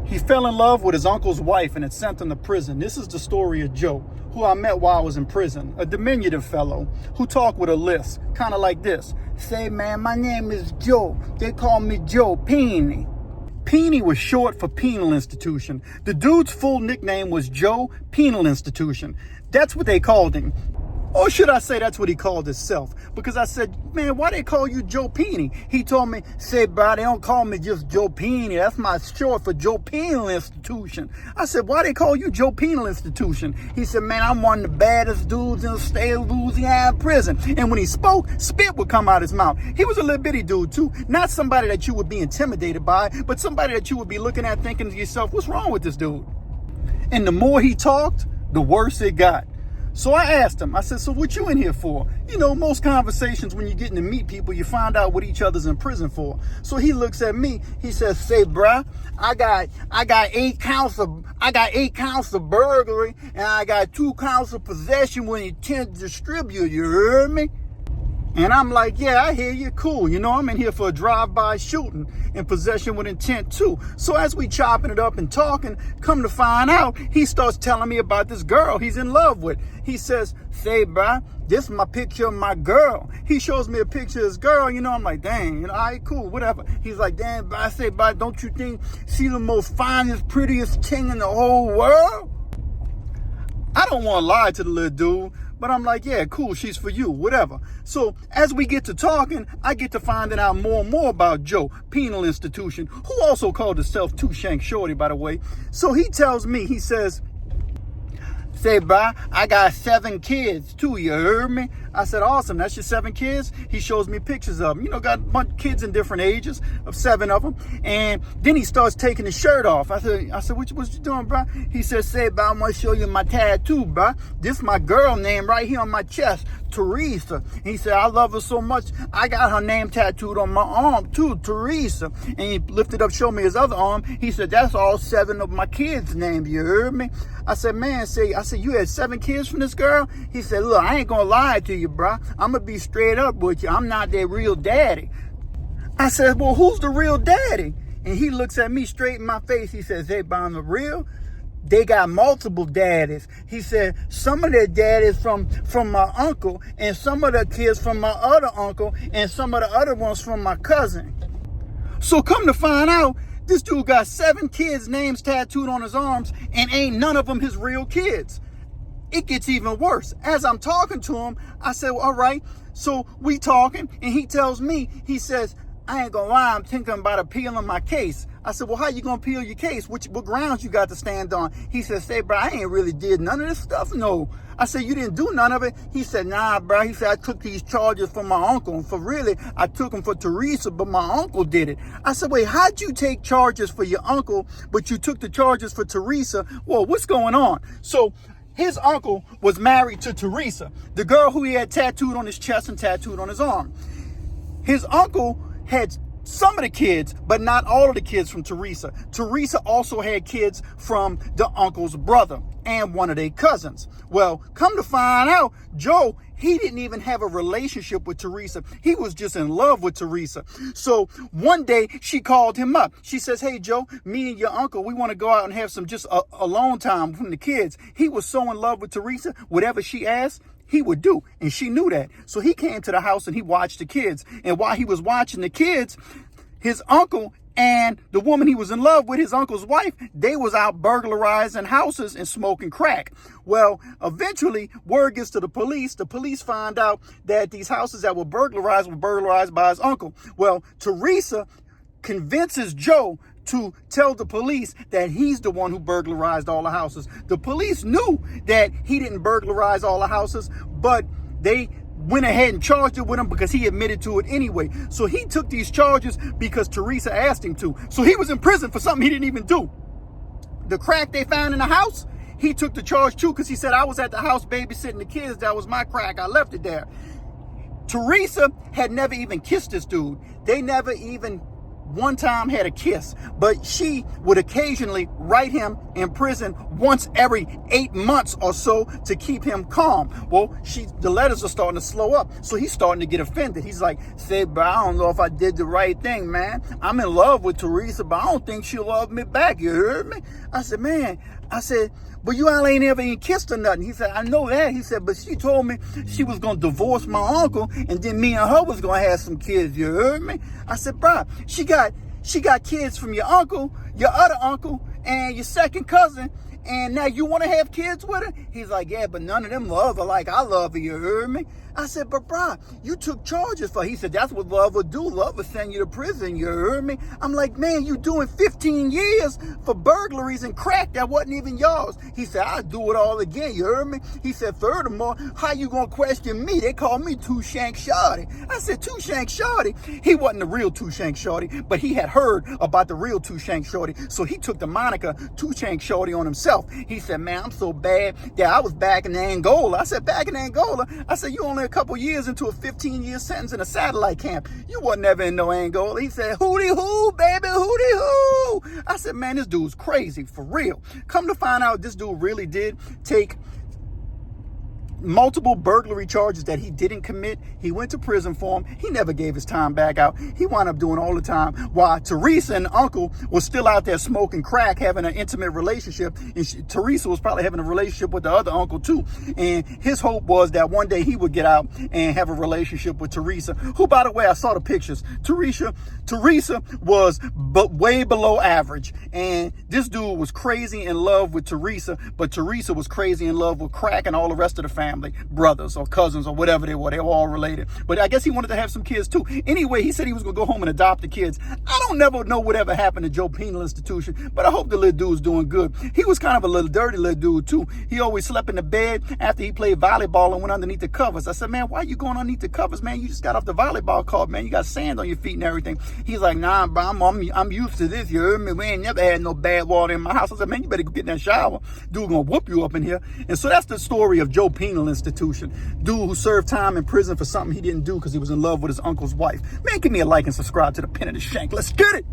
He fell in love with his uncle's wife and had sent him to prison. This is the story of Joe, who I met while I was in prison. A diminutive fellow who talked with a lisp, kind of like this. Say, man, my name is Joe. They call me Joe Peeny. Peeny was short for penal institution. The dude's full nickname was Joe Penal Institution. That's what they called him. Or should I say that's what he called himself? Because I said, man, why they call you Joe Peeny? He told me, say, bro, they don't call me just Joe Peeny. That's my short for Joe Penal Institution. I said, why they call you Joe Penal Institution? He said, man, I'm one of the baddest dudes in the state of Louisiana prison. And when he spoke, spit would come out his mouth. He was a little bitty dude too. Not somebody that you would be intimidated by, but somebody that you would be looking at thinking to yourself, what's wrong with this dude? And the more he talked, the worse it got. So I asked him, I said, so what you in here for? You know, most conversations when you're getting to meet people, you find out what each other's in prison for. So he looks at me, he says, say, bruh, I got 8 counts of burglary, and I got 2 counts of possession with intent to distribute, you heard me? And I'm like, yeah, I hear you, cool. You know, I'm in here for a drive-by shooting and possession with intent too. So as we chopping it up and talking, come to find out, he starts telling me about this girl he's in love with. He says, say, bruh, this is my picture of my girl. He shows me a picture of his girl, you know, I'm like, dang, you know, all right, cool, whatever. He's like, damn, I say, bruh, don't you think she's the most finest, prettiest thing in the whole world? I don't want to lie to the little dude, but I'm like, yeah, cool, she's for you, whatever. So as we get to talking, I get to finding out more and more about Joe Penal Institution, who also called himself Two Shank Shorty, by the way. So he tells me, he says, say, bro, I got 7 kids too, you heard me? I said, awesome, that's your 7 kids? He shows me pictures of them. You know, got a bunch of kids in different ages, of 7 of them. And then he starts taking his shirt off. I said, what you doing, bro? He said, say, bro, I'm gonna show you my tattoo, bro. This is my girl name right here on my chest, Teresa. He said, I love her so much, I got her name tattooed on my arm too, Teresa. And he lifted up, showed me his other arm. He said, that's all 7 of my kids' names, you heard me? I said, man, I said, you had 7 kids from this girl? He said, look, I ain't gonna lie to you, bro. I'm gonna be straight up with you. I'm not their real daddy. I said, well, who's the real daddy? And he looks at me straight in my face. He says, hey, but I'm the real. They got multiple daddies. He said, some of their daddies from my uncle, and some of the kids from my other uncle, and some of the other ones from my cousin. So come to find out, this dude got 7 kids' names tattooed on his arms, and ain't none of them his real kids. It gets even worse. As I'm talking to him, I said, well, all right. So we talking, and he tells me, he says, I ain't gonna lie, I'm thinking about appealing my case. I said, well, how you gonna appeal your case? What grounds you got to stand on? He said, say, bro, I ain't really did none of this stuff, no. I said, you didn't do none of it? He said, nah, bro. He said, I took these charges for my uncle. And for really, I took them for Teresa, but my uncle did it. I said, wait, how'd you take charges for your uncle, but you took the charges for Teresa? Well, what's going on? So his uncle was married to Teresa, the girl who he had tattooed on his chest and tattooed on his arm. His uncle had some of the kids, but not all of the kids from Teresa. Teresa also had kids from the uncle's brother and one of their cousins. Well, come to find out, Joe, he didn't even have a relationship with Teresa. He was just in love with Teresa. So one day she called him up. She says, hey, Joe, me and your uncle, we want to go out and have some just alone time from the kids. He was so in love with Teresa, whatever she asked, he would do. And she knew that. So he came to the house and he watched the kids. And while he was watching the kids, his uncle and the woman he was in love with, his uncle's wife, they was out burglarizing houses and smoking crack. Well, eventually, word gets to the police. The police find out that these houses that were burglarized by his uncle. Well, Teresa convinces Joe to tell the police that he's the one who burglarized all the houses. The police knew that he didn't burglarize all the houses, but they went ahead and charged it with him because he admitted to it anyway. So he took these charges because Teresa asked him to. So he was in prison for something he didn't even do. The crack they found in the house, he took the charge too because he said, I was at the house babysitting the kids. That was my crack. I left it there. Teresa had never even kissed this dude. They never even one time had a kiss, but she would occasionally write him in prison once every 8 months or so to keep him calm. Well, the letters are starting to slow up, so he's starting to get offended. He's like, say, bro, I don't know if I did the right thing, man. I'm in love with Teresa, but I don't think she'll love me back. You heard me? I said, man, but you all ain't ever even kissed or nothing. He said, I know that. He said, but she told me she was going to divorce my uncle, and then me and her was going to have some kids. You heard me? I said, bro, she got kids from your uncle, your other uncle, and your second cousin, and now you want to have kids with her? He's like, yeah, but none of them love her like I love her. You heard me? I said, but bro, you took charges for her. He said, that's what love would do. Love would send you to prison. You heard me? I'm like, man, you doing 15 years for burglaries and crack that wasn't even yours. He said, I'll do it all again. You heard me? He said, furthermore, how you gonna question me? They call me Two Shank Shorty. I said, Two Shank Shorty? He wasn't the real Two Shank Shorty, but he had heard about the real Two Shank Shorty, so he took the moniker Two Shank Shorty on himself. He said, man, I'm so bad that I was back in Angola. I said, back in Angola? I said, you only a couple years into a 15-year sentence in a satellite camp. You wasn't ever in no Angola. He said, hootie hoo, baby, hootie hoo. I said, man, this dude's crazy, for real. Come to find out, this dude really did take multiple burglary charges that he didn't commit. He went to prison for them. He never gave his time back out. He wound up doing all the time while Teresa and Uncle was still out there smoking crack, having an intimate relationship. And Teresa was probably having a relationship with the other uncle too. And his hope was that one day he would get out and have a relationship with Teresa, who, by the way, I saw the pictures. Teresa was way below average. And this dude was crazy in love with Teresa, but Teresa was crazy in love with crack and all the rest of the family. Brothers or cousins or whatever they were all related. But I guess he wanted to have some kids too. Anyway, he said he was gonna go home and adopt the kids. I don't never know whatever happened to Joe Penal Institution, but I hope the little dude's doing good. He was kind of a little dirty little dude too. He always slept in the bed after he played volleyball and went underneath the covers. I said, man, why you going underneath the covers, man? You just got off the volleyball court, man. You got sand on your feet and everything. He's like, nah, bro, I'm used to this. You heard me? We ain't never had no bad water in my house. I said, man, you better go get in that shower. Dude gonna whoop you up in here. And so that's the story of Joe Penal Institution. Dude who served time in prison for something he didn't do because he was in love with his uncle's wife. Man, give me a like and subscribe to the Pen of the Shank. Let's get it.